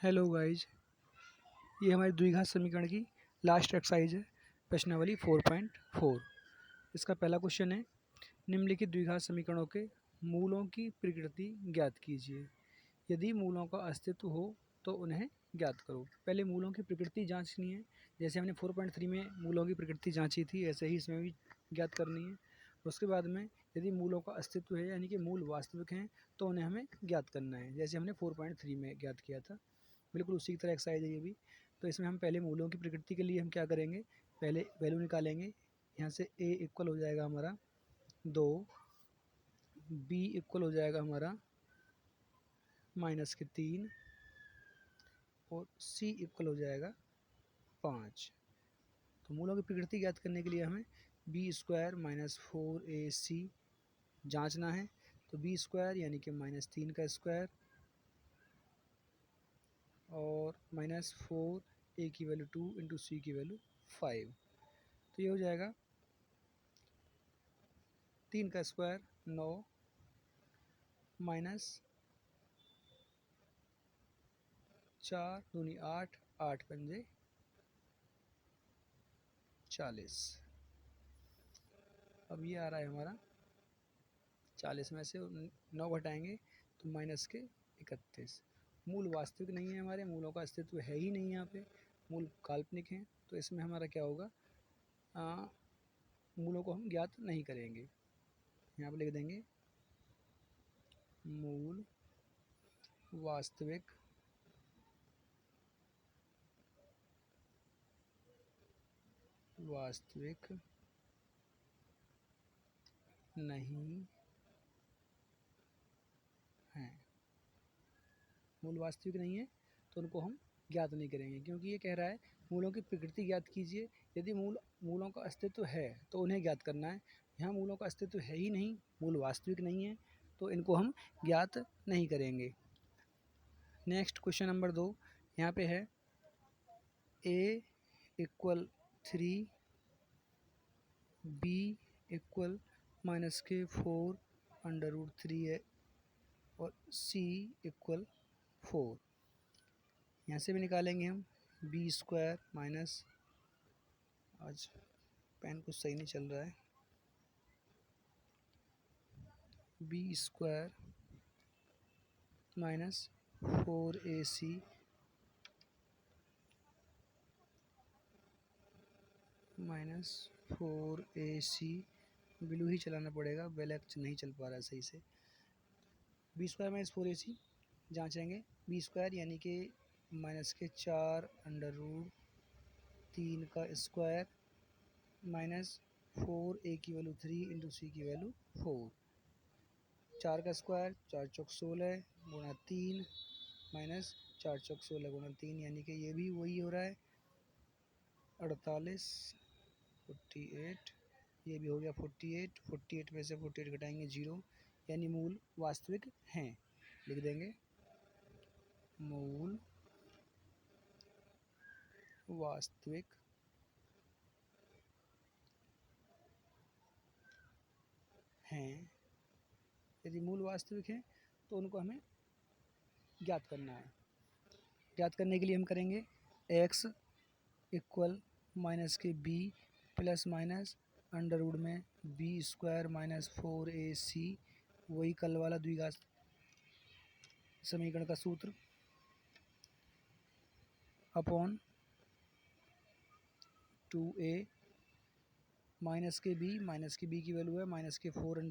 Hello guys, ये हमारी द्विघात समीकरण की लास्ट एक्सरसाइज है। प्रश्नावली 4.4। इसका पहला क्वेश्चन है, निम्नलिखित द्विघात समीकरणों के मूलों की प्रकृति ज्ञात कीजिए। यदि मूलों का अस्तित्व हो तो उन्हें ज्ञात करो। पहले मूलों की प्रकृति जांचनी है। जैसे हमने 4.3 में मूलों की प्रकृति जांची थी, ऐसे ही इसमें भी ज्ञात करनी है। उसके बाद में यदि मूलों का अस्तित्व है यानी कि मूल वास्तविक हैं तो उन्हें हमें ज्ञात करना है, जैसे हमने 4.3 में ज्ञात किया था। बिल्कुल उसी की तरह एक्सरसाइज है ये भी। तो इसमें हम पहले मूलों की प्रकृति के लिए हम क्या करेंगे, पहले वैल्यू निकालेंगे। यहाँ से a इक्वल हो जाएगा हमारा 2, b इक्वल हो जाएगा हमारा -3 और c इक्वल हो जाएगा 5। तो मूलों की प्रकृति ज्ञात करने के लिए हमें b² - 4ac जांचना है। तो b² यानी कि -3 का स्क्वायर और -4, a की वैल्यू 2 इंटू सी की वैल्यू 5। तो ये हो जाएगा 3 का स्क्वायर 9 माइनस 4 दूनी 8, 8 पंजे 40। अब ये आ रहा है हमारा 40 में से 9 घटाएंगे तो माइनस के 31। मूल वास्तविक नहीं है, हमारे मूलों का अस्तित्व है ही नहीं यहाँ पे, मूल काल्पनिक हैं। तो इसमें हमारा क्या होगा, मूलों को हम ज्ञात नहीं करेंगे। यहाँ पर लिख देंगे मूल वास्तविक नहीं हैं। मूल वास्तविक नहीं है तो उनको हम ज्ञात नहीं करेंगे, क्योंकि ये कह रहा है मूलों की प्रकृति ज्ञात कीजिए। यदि मूलों का अस्तित्व है तो उन्हें ज्ञात करना है। यहाँ मूलों का अस्तित्व है ही नहीं, मूल वास्तविक नहीं है, तो इनको हम ज्ञात नहीं करेंगे। नेक्स्ट क्वेश्चन नंबर 2 यहाँ पे है, a इक्वल 3, b इक्वल -4 √3 है और c इक्वल 4। यहाँ से भी निकालेंगे हम b² माइनस, आज पेन कुछ सही नहीं चल रहा है, b² माइनस 4ac ब्लू ही चलाना पड़ेगा, ब्लैक नहीं चल पा रहा है सही से। b² माइनस 4ac जांचेंगे। b² यानी कि -4 √3 का स्क्वायर माइनस 4, a की वैल्यू 3 इंटू सी की वैल्यू 4। 4 का स्क्वायर 4 चौक 16 गुणा 3 माइनस 4 चौक 16 गुणा 3, यानी कि ये भी वही हो रहा है 48, 48। ये भी हो गया 48। 48 में से 48 घटाएंगे 0, यानी मूल वास्तविक हैं। लिख देंगे मूल वास्तविक हैं। यदि मूल वास्तविक हैं तो उनको हमें ज्ञात करना है। ज्ञात करने के लिए हम करेंगे x equal -b plus minus under में b² माइनस 4ac, वही कल वाला द्विघात समीकरण का सूत्र, अपॉन 2a माइनस के b की वैल्यू है -4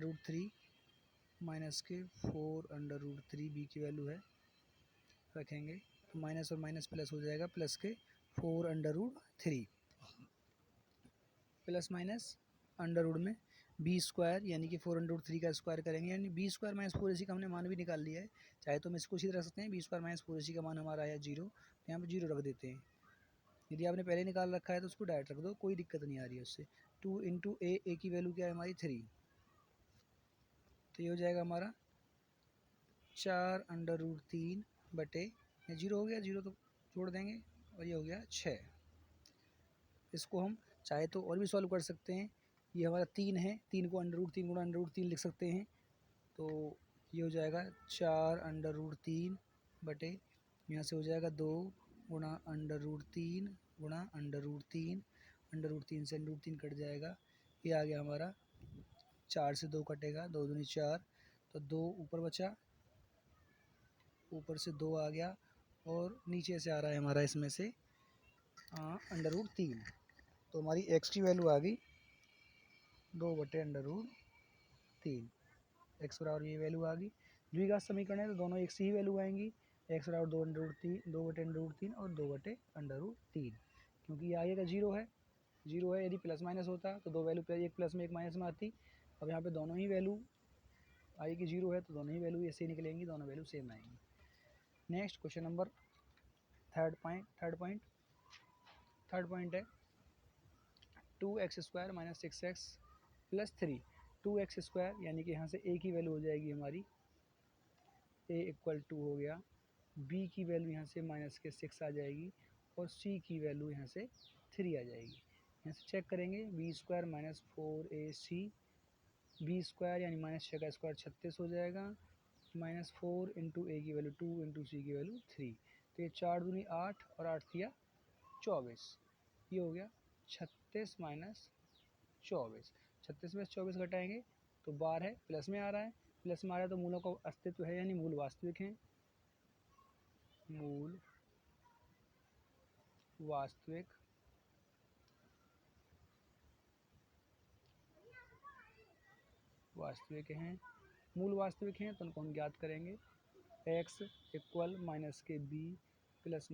√3 b की वैल्यू है, रखेंगे तो माइनस और माइनस प्लस हो जाएगा, प्लस के 4 √3 प्लस माइनस अंडर में b² यानी कि 4 √3 का स्क्वायर करेंगे, यानी b² माइनस 4ac का हमने मान भी निकाल लिया है। चाहे तो हम इसको सीधे रख सकते हैं, b² माइनस 4ac का मान हमारा आया 0, तो यहाँ पर 0 रख देते हैं। यदि आपने पहले निकाल रखा है तो उसको डायरेक्ट रख दो, कोई दिक्कत नहीं आ रही है उससे। 2 इंटू a की वैल्यू क्या है हमारी 3, तो ये हो जाएगा हमारा 4 √3 बटे 0 हो गया, 0 तो छोड़ देंगे और ये हो गया 6। इसको हम चाहे तो और भी सॉल्व कर सकते हैं। ये हमारा 3 है, 3 को √3 गुणा √3 लिख सकते हैं, तो ये हो जाएगा 4 √3 बटे यहाँ से हो जाएगा 2 गुणा √3 गुणा √3, √3 से √3 कट जाएगा, ये आ गया हमारा 4 से 2 कटेगा, 2 दूनी 4, तो 2 ऊपर बचा, ऊपर से 2 आ गया और नीचे से आ रहा है हमारा इसमें से √3, तो हमारी x की वैल्यू आ गई 2/√3। x बराबर ये वैल्यू आ गई। द्विघात समीकरण है तो दोनों एक सी ही वैल्यू आएंगी, x बराबर 2/√3 और 2/√3, क्योंकि ये आगे का जीरो है, यदि प्लस माइनस होता तो दो वैल्यू एक प्लस में एक माइनस में आती। अब यहाँ पे दोनों ही वैल्यू आई की जीरो है तो दोनों ही वैल्यू ऐसे निकलेंगी, दोनों वैल्यू सेम आएंगी। Next question number third point है 2x² - 6x + 3। 2x² यानी कि यहाँ से a की वैल्यू हो जाएगी हमारी a = 2 हो गया, b की वैल्यू यहाँ से -6 आ जाएगी और c की वैल्यू यहाँ से 3 आ जाएगी। यहाँ से चेक करेंगे b² - 4ac, b² यानी -6 का स्क्वायर 36 हो जाएगा, -4 × a की वैल्यू 2 × c की वैल्यू 3, तो ये 4 दूनी 8 और 8 तिया 24, ये हो गया 36 - 24। 36 में से 24 घटाएंगे तो 12 है, प्लस में आ रहा है, प्लस में आ रहा है तो मूलों का अस्तित्व है यानी मूल वास्तविक हैं, मूल वास्तविक हैं, मूल वास्तविक हैं तो उनको हम ज्ञात करेंगे। x = -b ±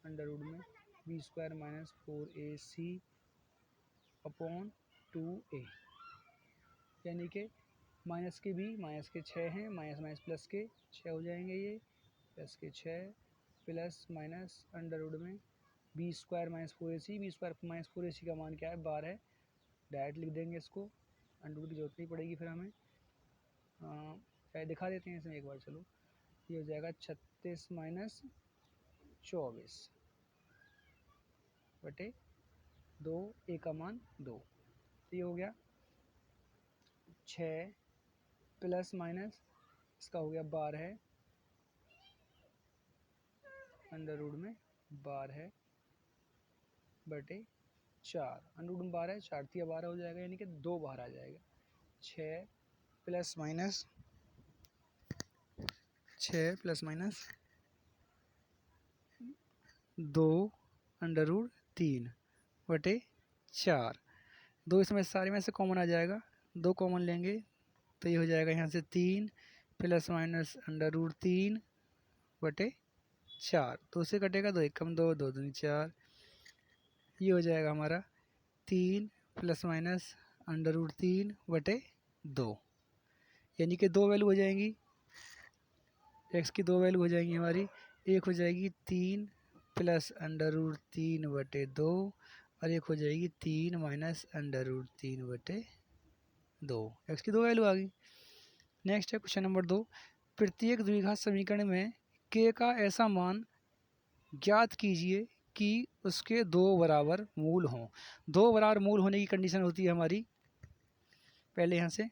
अंडर रूट में b² - 4ac अपॉन 2a, यानी कि माइनस के b माइनस के 6 हैं, माइनस माइनस प्लस के 6 हो जाएंगे, ये प्लस के 6 प्लस माइनस अंडर रूट में b² - 4ac, b² - 4ac का मान क्या है 12 है, डायरेक्ट लिख देंगे इसको, अंडर रूट की जरूरत नहीं पड़ेगी फिर हमें, दिखा देते हैं इसमें एक बार, चलो ये हो जाएगा 36 - 24 बटे 2, a का मान 2, तो ये हो गया 6 प्लस माइनस इसका हो गया 12 है, अंडर रूट में 12 है बटे 4, अंडर रूट में 12 है, 4 तिया 12 हो जाएगा, यानी कि 2 बाहर आ जाएगा। 6 प्लस माइनस 2 अंडर रूट 3 बटे 4, 2 इसमें सारे में से कॉमन आ जाएगा, 2 कॉमन लेंगे तो ये हो जाएगा यहाँ से 3 प्लस माइनस अंडर रूट 3 बटे 4, 2 से कटेगा 2 1 2, 2 दूनी 4, ये हो जाएगा हमारा 3 प्लस माइनस अंडर रूट 3 बटे 2, यानी कि 2 वैल्यू हो जाएंगी, x की 2 वैल्यू हो जाएंगी हमारी, एक हो जाएगी 3 प्लस अंडर रूट 3 बटे 2 और एक हो जाएगी 3 माइनस अंडर रूट 3 बटे 2, x की 2 वैल्यू आ गई। नेक्स्ट है क्वेश्चन नंबर 2, प्रत्येक द्विघात समीकरण में k का ऐसा मान ज्ञात कीजिए कि उसके 2 बराबर मूल हों। 2 बराबर मूल होने की कंडीशन होती है हमारी, पहले यहाँ से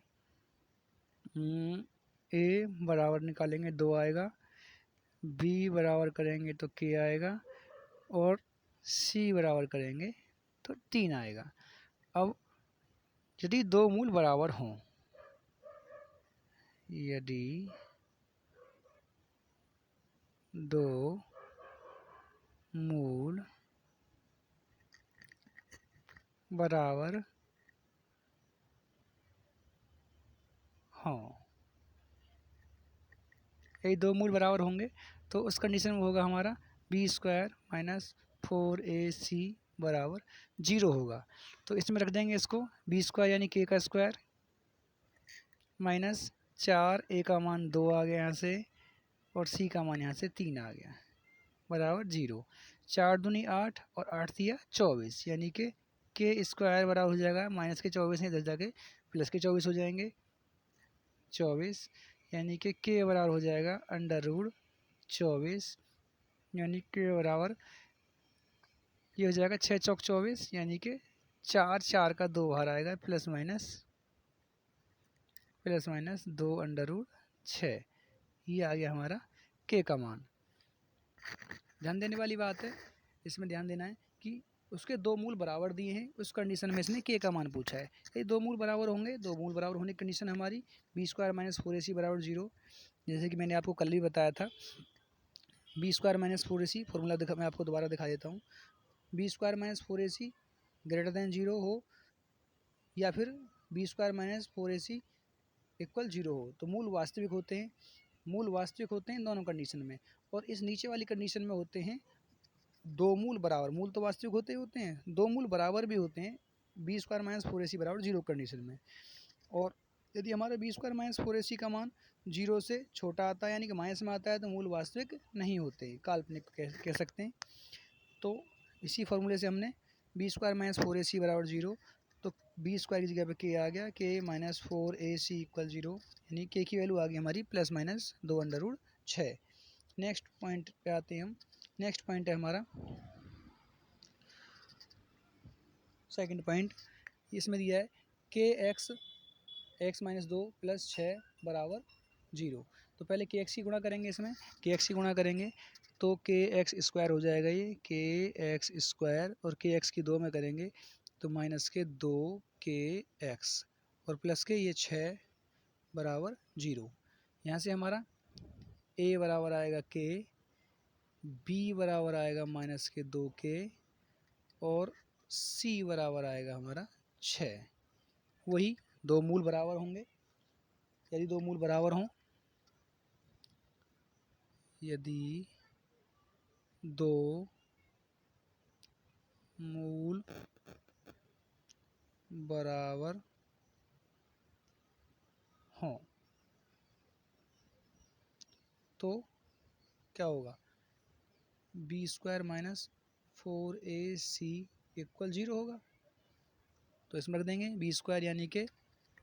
a बराबर निकालेंगे 2 आएगा, b बराबर करेंगे तो k आएगा और c बराबर करेंगे तो 3 आएगा। अब यदि 2 मूल बराबर हों, यदि 2 मूल बराबर हों, यदि 2 मूल बराबर होंगे तो उस कंडीशन में होगा हमारा b² - 4ac बराबर 0 होगा, तो इसमें रख देंगे इसको b² यानी k का स्क्वायर माइनस 4, a का मान 2 आ गया यहाँ से और c का मान यहाँ से 3 आ गया बराबर 0, 4 दूनी 8 और 8 तिया 24, यानी कि k² बराबर हो जाएगा माइनस के 24 हैं इधर जाके प्लस के 24 हो जाएंगे 24, यानी कि k बराबर हो जाएगा अंडर रूट 24, यानी k बराबर ये हो जाएगा 6 चौक 24, यानी कि 4 4 का 2 बाहर आएगा प्लस माइनस 2 अंडर रूट 6, ये आ गया हमारा k का मान। ध्यान देने वाली बात है, इसमें ध्यान देना है कि उसके दो मूल बराबर दिए हैं, उस कंडीशन में इसने के का मान पूछा है। ये दो मूल बराबर होंगे, दो मूल बराबर होने की कंडीशन हमारी बी स्क्वायर माइनस 4ac बराबर 0। जैसे कि मैंने आपको कल भी बताया था, B square minus 4ac formula मैं आपको दोबारा दिखा देता हूँ। B square minus 4ac greater than 0 हो या फिर B square minus 4ac equal 0 हो तो मूल वास्तविक होते हैं। मूल वास्तविक होते हैं दोनों कंडीशन में, और इस नीचे वाली कंडीशन में होते हैं दो मूल बराबर। मूल तो वास्तविक होते ही होते हैं, दो मूल बराबर भी होते हैं बी स्क्वायर माइनस 4ac बराबर 0 कंडीशन में। और यदि हमारा बी स्क्वायर माइनस 4ac का मान 0 से छोटा आता है यानी कि माइनस में आता है तो मूल वास्तविक नहीं होते, काल्पनिक कह सकते हैं। तो इसी फॉर्मूले से हमने बी स्क्वायर माइनस 4ac बराबर 0, तो बी स्क्वायर की जगह पे के आ गया, के माइनस 4ac इक्वल 0, यानी के की वैल्यू आ गई हमारी plus minus 2 under root 6। Next point पे आते हैं हम। नेक्स्ट पॉइंट है हमारा सेकंड पॉइंट। इसमें दिया है के एक्स माइनस 2 प्लस 6 बराबर 0। तो पहले के एक्स की गुणा करेंगे, इसमें के एक्स की गुणा करेंगे तो के एक्स स्क्वायर हो जाएगा, ये के एक्स स्क्वायर, और के एक्स की 2 में करेंगे तो माइनस के 2 के एक्स और प्लस के ये 6 बराबर 0। यहाँ से हमारा ए बराबर आएगा के, बी बराबर आएगा माइनस के 2 के, और सी बराबर आएगा हमारा 6। वही दो मूल बराबर होंगे। यदि दो मूल बराबर हों, यदि दो मूल बराबर हों तो क्या होगा, B square minus 4ac equal 0 होगा। तो इसमें रख देंगे बी स्क्वायर, यानी कि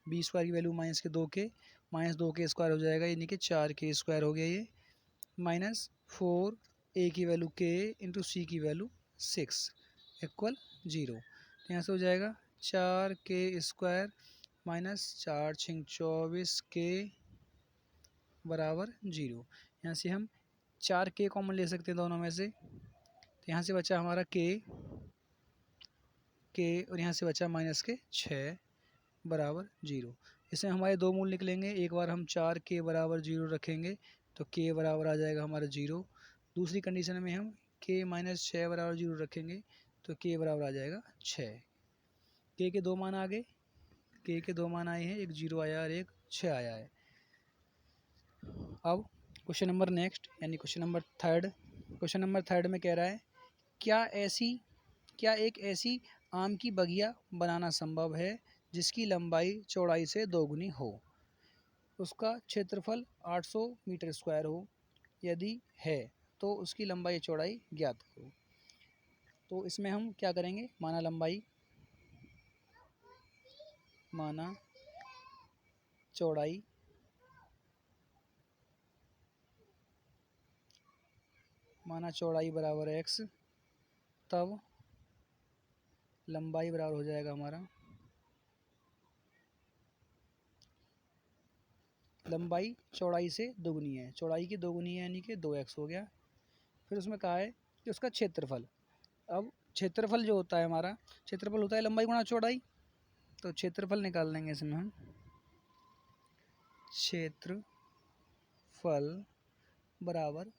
बी स्क्वायर की वैल्यू माइनस के 2 के, माइनस 2 के स्क्वायर हो जाएगा, यानी कि 4 के स्क्वायर हो गया ये, माइनस 4 ए की वैल्यू के इंटू सी की वैल्यू 6 इक्वल 0। तो यहाँ से हो जाएगा 4 के स्क्वायर माइनस 4 छिंग 24 के बराबर 0। यहाँ से हम 4 के कॉमन ले सकते हैं दोनों में से, तो यहाँ से बचा हमारा के और यहाँ से बचा माइनस के 6 बराबर 0। इसमें हमारे दो मूल निकलेंगे। एक बार हम 4 के बराबर 0 रखेंगे तो के बराबर आ जाएगा हमारा 0। दूसरी कंडीशन में हम के माइनस 6 बराबर 0 रखेंगे तो के बराबर आ जाएगा 6। के दो मान आ गए, के दो मान आए हैं, एक 0 आया और एक 6 आया है। अब क्वेश्चन नंबर नेक्स्ट, यानी question number third. Question number third में कह रहा है क्या एक ऐसी आम की बगिया बनाना संभव है जिसकी लंबाई चौड़ाई से दोगुनी हो, उसका क्षेत्रफल 800 मीटर स्क्वायर हो, यदि है तो उसकी लंबाई चौड़ाई ज्ञात करो। तो इसमें हम क्या करेंगे, माना चौड़ाई बराबर x, तब लंबाई बराबर हो जाएगा हमारा, लंबाई चौड़ाई से दोगुनी है, चौड़ाई की दोगुनी है यानी कि 2x हो गया। फिर उसमें कहा है कि उसका क्षेत्रफल। अब क्षेत्रफल जो होता है हमारा, क्षेत्रफल होता है लंबाई गुणा चौड़ाई, तो क्षेत्रफल निकाल लेंगे इसमें हम। क्षेत्रफल बराबर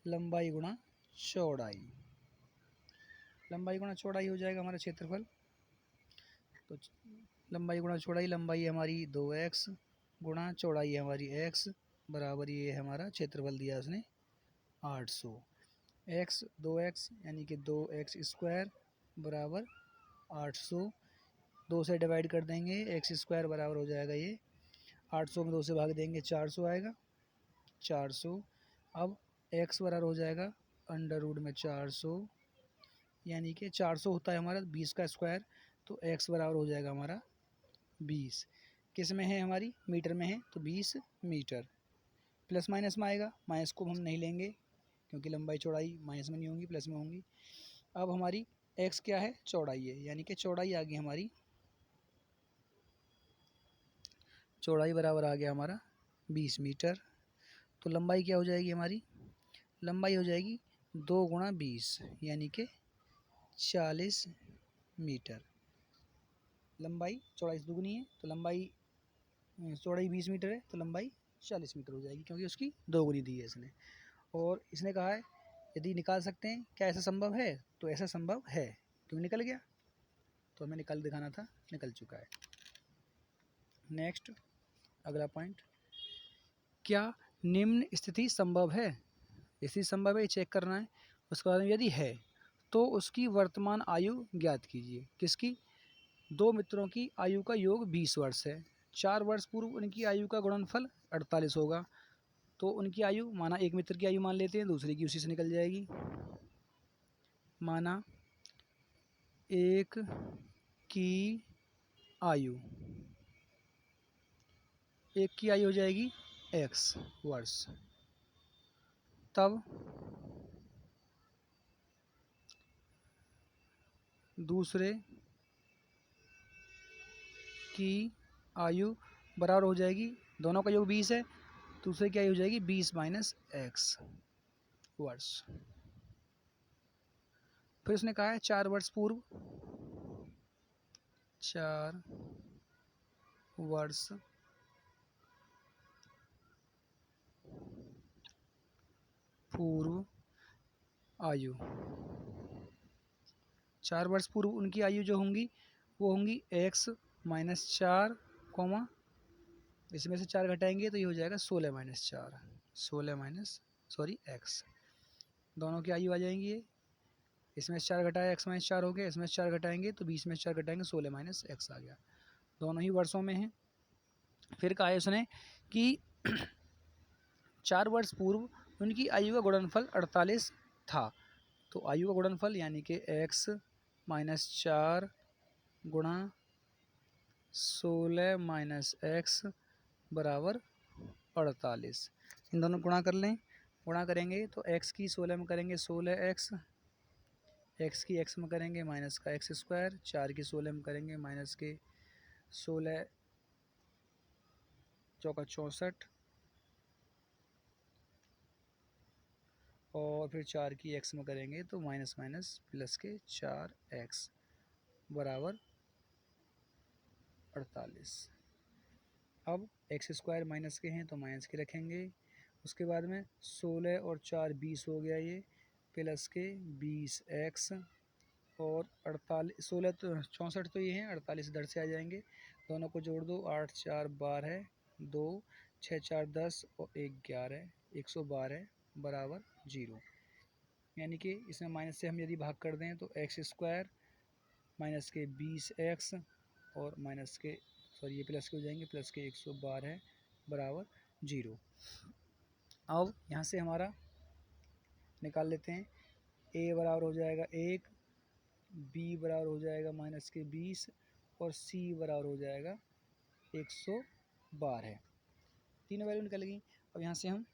लंबाई गुणा चौड़ाई, लंबाई गुणा चौड़ाई हो जाएगा हमारा क्षेत्रफल। तो लंबाई गुणा चौड़ाई, लंबाई हमारी 2x गुणा चौड़ाई हमारी x बराबर ये हमारा क्षेत्रफल दिया उसने 800। x 2x यानी कि 2x स्क्वायर बराबर 800, 2 से डिवाइड कर देंगे, x स्क्वायर बराबर हो जाएगा ये 800 में 2 से भाग देंगे 400 आएगा, 400। अब x बराबर हो जाएगा अंडर रूट में 400, यानी कि 400 होता है हमारा 20 का स्क्वायर, तो x बराबर हो जाएगा हमारा 20। किस में है, हमारी मीटर में है, तो 20 मीटर। प्लस माइनस में आएगा, माइनस को हम नहीं लेंगे क्योंकि लंबाई चौड़ाई माइनस में नहीं होंगी, प्लस में होंगी। अब हमारी x क्या है, चौड़ाई है, यानी कि चौड़ाई आ गई हमारी, चौड़ाई बराबर आ गया हमारा 20 मीटर। तो लंबाई क्या हो जाएगी हमारी, लंबाई हो जाएगी 2 गुणा 20 यानी कि 40 मीटर। लंबाई चौड़ाई से दुगनी है तो लंबाई चौड़ाई 20 मीटर है तो लंबाई 40 मीटर हो जाएगी, क्योंकि उसकी दोगुनी दी है इसने। और इसने कहा है यदि निकाल सकते हैं क्या ऐसा संभव है, तो ऐसा संभव है। क्यों निकल गया, तो हमें निकाल दिखाना था, निकल चुका है। नेक्स्ट अगला पॉइंट, क्या निम्न स्थिति संभव है। स्थिति संभव है चेक करना है। उसके बाद यदि है तो उसकी वर्तमान आयु ज्ञात कीजिए। किसकी, दो मित्रों की आयु का योग 20 वर्ष है। 4 वर्ष पूर्व उनकी आयु का गुणनफल 48 होगा। तो उनकी आयु, माना एक मित्र की आयु मान लेते हैं, दूसरे की उसी से निकल जाएगी। माना एक की आयु, एक की आयु हो जाएगी x वर्ष, तब दूसरे की आयु बराबर हो जाएगी, दोनों का योग 20 है, दूसरे की आयु हो जाएगी 20 माइनस x वर्ष। फिर उसने कहा है 4 वर्ष पूर्व, 4 वर्ष पूर्व आयु, 4 वर्ष पूर्व उनकी आयु जो होंगी वो होंगी x माइनस 4, इसमें से 4 घटाएंगे तो ये हो जाएगा 16 माइनस 4, 16 माइनस x। दोनों की आयु आ जाएंगी ये, इसमें से 4 घटाया x माइनस 4 हो गया, इसमें से 4 घटाएंगे तो 20 में से 4 घटाएंगे 16 माइनस x आ गया। दोनों ही वर्षों में हैं। फिर कहा है उसने कि 4 वर्ष पूर्व उनकी आयु का गुणनफल 48 था। तो आयु का गुणनफल यानी कि x माइनस 4 गुणा 16 माइनस x बराबर 48। इन दोनों गुणा कर लें, गुणा करेंगे तो x की 16 में करेंगे 16x, x की x में करेंगे माइनस का x स्क्वायर, 4 की 16 में करेंगे माइनस के 16 चौका 64, और फिर 4 की x में करेंगे तो माइनस माइनस प्लस के 4x बराबर 48। अब एक्स स्क्वायर माइनस के हैं तो माइनस के रखेंगे। उसके बाद में 16 और 4 20 हो गया ये, प्लस के 20x और 48, 16 तो 64 तो ये हैं, 48 इधर से आ जाएंगे, दोनों को जोड़ दो, 8 4 12, 2 6 4 10 और 1 11, 112 बराबर 0। यानी कि इसमें माइनस से हम यदि भाग कर दें तो एक्स स्क्वायर माइनस के 20x और माइनस के ये प्लस के हो जाएंगे, प्लस के 112 बराबर 0। अब यहाँ से हमारा निकाल लेते हैं, a बराबर हो जाएगा 1, b बराबर हो जाएगा माइनस के 20 और c बराबर हो जाएगा 112। तीनों वैल्यू निकल गई। अब यहाँ से हम,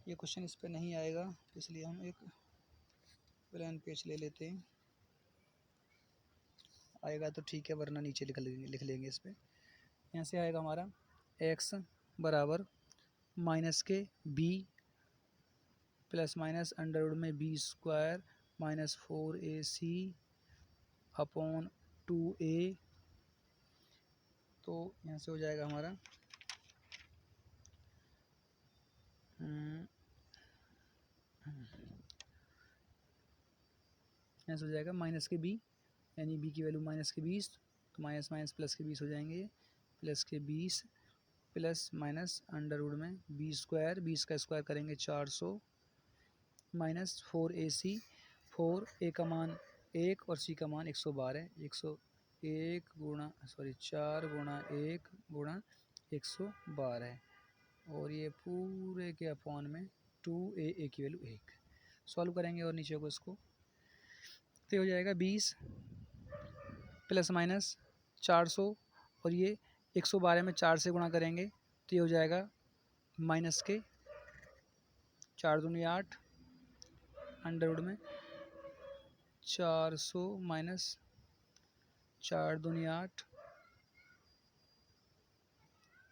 ये क्वेश्चन इस पर नहीं आएगा इसलिए हम एक प्लान पेज ले लेते हैं, आएगा तो ठीक है वरना नीचे लिख लेंगे इस पर। यहाँ से आएगा हमारा x बराबर माइनस के b plus minus under root में b square minus 4ac upon 2a। तो यहाँ से हो जाएगा हमारा यहाँ से हो जाएगा माइनस के b, यानी b की वैल्यू माइनस के 20, तो माइनस माइनस प्लस के 20 हो जाएंगे, प्लस के 20 प्लस माइनस अंडर रूट में b स्क्वायर, 20 का स्क्वायर करेंगे 400 माइनस 4ac, 4a का मान 1 और c का मान 112, 101 गुणा 4 गुणा 1 गुणा 112, और ये पूरे के अपॉन में 2a की वैल्यू 1। सॉल्व करेंगे और नीचे को इसको, तो हो जाएगा 20 प्लस माइनस 400 और ये 112 में 4 से गुणा करेंगे तो ये हो जाएगा माइनस के 4 दूनी 8 अंडर रूट में 400 माइनस 4 दूनी 8,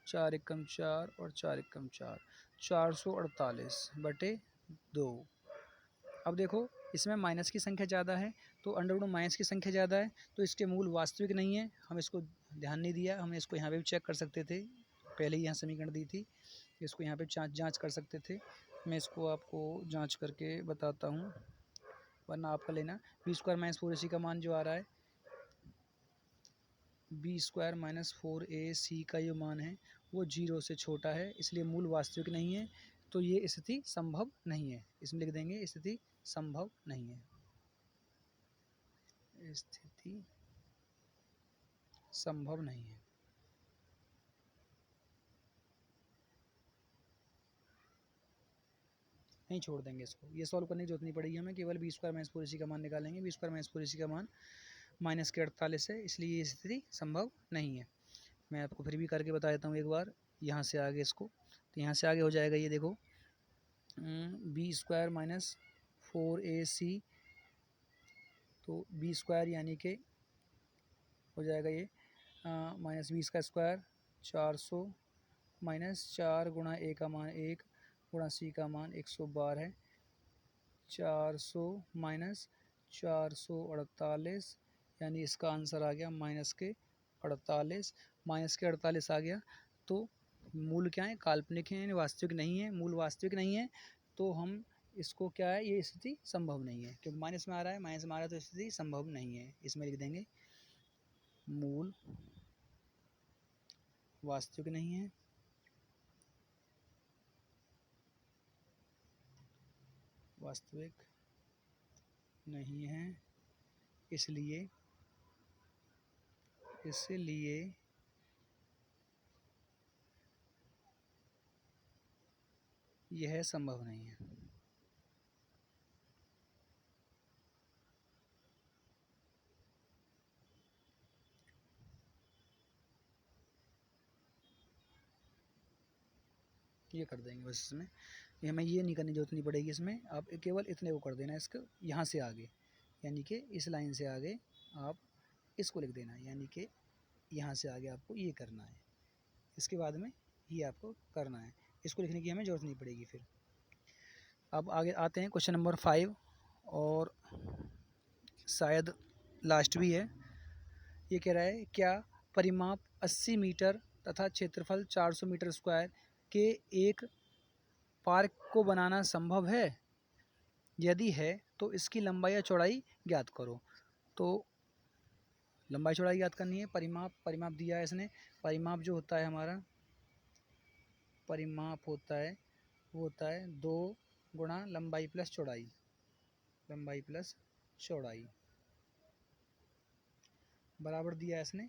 4 एकम 4 और 4 एकम 4, 448 बटे 2। अब देखो इसमें माइनस की संख्या ज़्यादा है तो अंडर रूट में माइनस की संख्या ज़्यादा है तो इसके मूल वास्तविक नहीं है। हम इसको ध्यान नहीं दिया, हमने इसको यहाँ पे भी चेक कर सकते थे, पहले ही यहाँ समीकरण दी थी, इसको यहाँ पे जांच कर सकते थे। मैं इसको आपको जांच करके बताता हूँ, वरना आपका लेना बी स्क्वायर माइनस 4ac का मान जो आ रहा है, बी स्क्वायर माइनस 4ac का जो मान है वो 0 से छोटा है, इसलिए मूल वास्तविक नहीं है। तो ये स्थिति संभव नहीं है, इसमें लिख देंगे स्थिति संभव नहीं है, स्थिति संभव नहीं है। नहीं छोड़ देंगे इसको, ये सॉल्व करने की जरूरत नहीं पड़ेगी हमें, केवल बी स्क्वायर माइनस 4ac का मान निकालेंगे। बी स्क्वायर माइनस 4ac का मान माइनस के 48 है, इसलिए ये स्थिति संभव नहीं है। मैं आपको फिर भी करके बता देता हूँ एक बार, यहाँ से आगे इसको, तो यहाँ से आगे हो जाएगा ये देखो बी स्क्वायर माइनस 4ac, तो बी स्क्वायर यानी कि हो जाएगा ये माइनस 20 का स्क्वायर 400 माइनस 4 गुणा ए का मान 1 गुणा सी का मान 112 है, 400 माइनस 448, यानी इसका आंसर आ गया माइनस के 48, माइनस के 48 आ गया। तो मूल क्या है, काल्पनिक है, यानी वास्तविक नहीं है, मूल वास्तविक नहीं है, तो हम इसको क्या है, ये स्थिति संभव नहीं है, क्योंकि माइनस में आ रहा है, माइनस में आ रहा है तो स्थिति संभव नहीं है। इसमें लिख देंगे मूल वास्तविक नहीं है, वास्तविक नहीं है, इसलिए यह संभव नहीं है। ये कर देंगे बस, इसमें ये हमें ये नहीं करने की जरूरत नहीं पड़ेगी, इसमें आप केवल इतने को कर देना, इसको यहाँ से आगे, यानी कि इस लाइन से आगे आप इसको लिख देना, यानी कि यहाँ से आगे आपको ये करना है, इसके बाद में ये आपको करना है, इसको लिखने की हमें ज़रूरत नहीं पड़ेगी फिर। अब आगे आते हैं क्वेश्चन नंबर 5, और शायद लास्ट भी है। ये कह रहा है क्या परिमाप 80 मीटर तथा क्षेत्रफल 400 मीटर स्क्वायर के एक पार्क को बनाना संभव है, यदि है तो इसकी लंबाई या चौड़ाई ज्ञात करो। तो लंबाई चौड़ाई ज्ञात करनी है, परिमाप दिया है इसने, परिमाप जो होता है हमारा, परिमाप होता है वो होता है 2 गुणा लंबाई प्लस चौड़ाई, लंबाई प्लस चौड़ाई बराबर दिया है इसने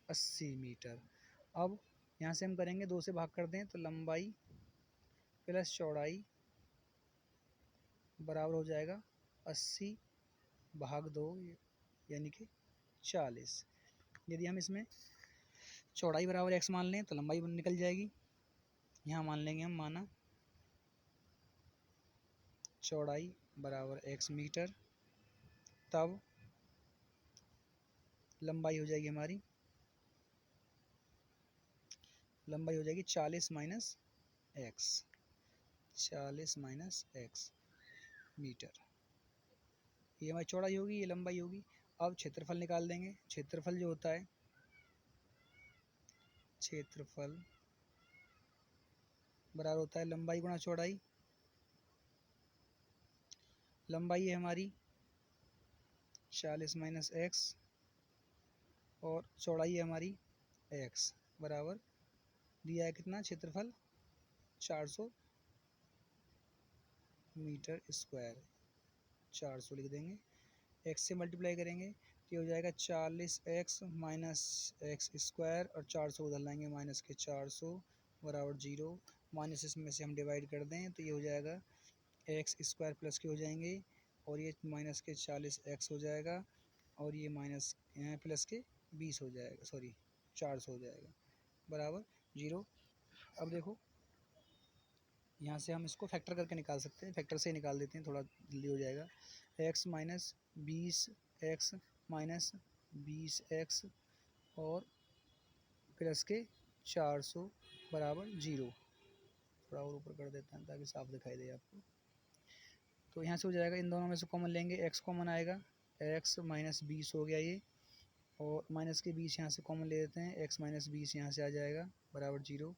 80 मीटर। अब यहाँ से हम करेंगे 2 से भाग कर दें तो लंबाई प्लस चौड़ाई बराबर हो जाएगा 80 भाग 2, यानी कि 40। यदि हम इसमें चौड़ाई बराबर x मान लें तो लंबाई निकल जाएगी, यहाँ मान लेंगे हम, माना चौड़ाई बराबर x मीटर, तब लंबाई हो जाएगी हमारी, लंबाई हो जाएगी 40 minus X, 40 minus X metre, ये हमारी चौड़ाई होगी, ये लंबाई होगी। अब क्षेत्रफल निकाल देंगे, क्षेत्रफल जो होता है, क्षेत्रफल बराबर होता है लंबाई गुणा चौड़ाई, लंबाई है हमारी 40 माइनस एक्स और चौड़ाई है हमारी एक्स, बराबर दिया है कितना, क्षेत्रफल 400 मीटर स्क्वायर, 400 लिख देंगे, एक्स से मल्टीप्लाई करेंगे तो ये हो जाएगा 40x माइनस एक्स स्क्वायर, और 400 उधर लाएंगे माइनस के 400 बराबर 0, माइनस इसमें से हम डिवाइड कर दें तो ये हो जाएगा एक्स स्क्वायर प्लस के हो जाएंगे, और ये माइनस के 40x हो जाएगा, और ये माइनस प्लस के 20 हो जाएगा, सॉरी 400 हो जाएगा, बराबर 0। अब देखो यहाँ से हम इसको फैक्टर करके निकाल सकते हैं, फैक्टर से निकाल देते हैं, थोड़ा जल्दी हो जाएगा। x minus 20x minus 20x और प्लस के 400 बराबर 0, थोड़ा और ऊपर कर देते हैं ताकि साफ दिखाई दे आपको। तो यहाँ से हो जाएगा, इन दोनों में से कॉमन लेंगे, x कॉमन आएगा, x माइनस 20 हो गया ये, और माइनस के 20 यहाँ से कॉमन ले लेते हैं, x माइनस 20 यहाँ से आ जाएगा बराबर 0।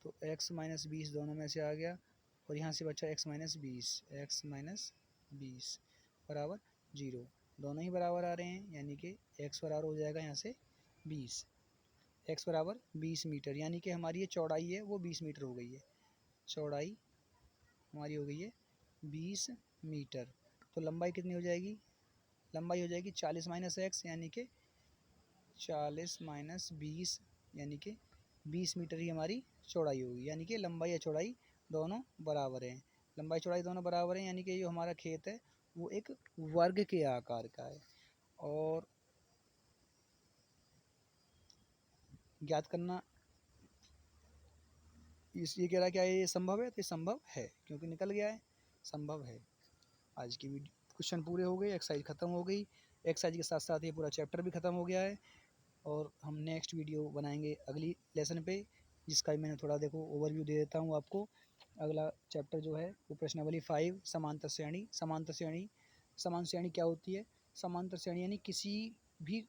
तो x माइनस 20 दोनों में से आ गया, और यहाँ से बचा x माइनस 20 बराबर 0। दोनों ही बराबर आ रहे हैं, यानी कि x बराबर हो जाएगा यहाँ से 20, x बराबर 20 मीटर, यानी कि हमारी ये चौड़ाई है वो 20 मीटर हो गई है। चौड़ाई हमारी हो गई है 20 मीटर। तो लंबाई कितनी हो जाएगी? लंबाई हो जाएगी 40 माइनस एक्स, यानी कि 40 माइनस 20, यानी कि 20 मीटर ही हमारी चौड़ाई होगी। यानी कि लंबाई या चौड़ाई दोनों बराबर हैं। लंबाई चौड़ाई दोनों बराबर हैं, यानी कि जो हमारा खेत है वो एक वर्ग के आकार का है। और ज्ञात करना, ये कह रहा है क्या ये संभव है? तो ये संभव है, क्योंकि निकल गया है, संभव है। आज की वीडियो क्वेश्चन पूरे हो गए, एक्सरसाइज ख़त्म हो गई। एक्सरसाइज के साथ साथ ये पूरा चैप्टर भी ख़त्म हो गया है, और हम नेक्स्ट वीडियो बनाएंगे अगली लेसन पे, जिसका भी मैंने थोड़ा देखो ओवरव्यू दे देता हूँ आपको। अगला चैप्टर जो है वो प्रश्नावली 5 समांतर श्रेणी। समांतर श्रेणी क्या होती है? समांतर श्रेणी यानी किसी भी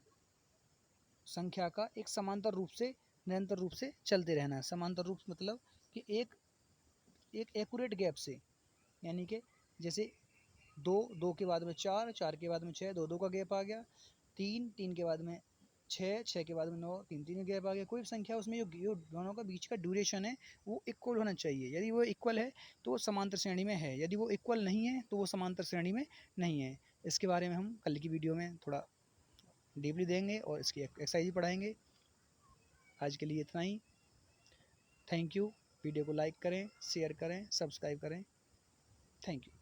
संख्या का एक समांतर रूप से निरंतर रूप से चलते रहना। समांतर रूप मतलब कि एक एक्यूरेट गैप से, यानी कि जैसे 2 के बाद में 4 के बाद में 6, 2 का गैप आ गया, 3 के बाद में 6 के बाद में 9, 3 का गैप आ गया। कोई भी संख्या उसमें जो दोनों का बीच का ड्यूरेशन है वो इक्वल होना चाहिए। यदि वो इक्वल है तो वो समांतर श्रेणी में है, यदि वो इक्वल नहीं है तो वो समांतर श्रेणी में नहीं है। इसके बारे में हम कल की वीडियो में थोड़ा डीपली देंगे और इसकी एक्सरसाइज पढ़ाएंगे। आज के लिए इतना ही। Thank you. वीडियो को लाइक करें, शेयर करें, सब्सक्राइब करें। Thank you.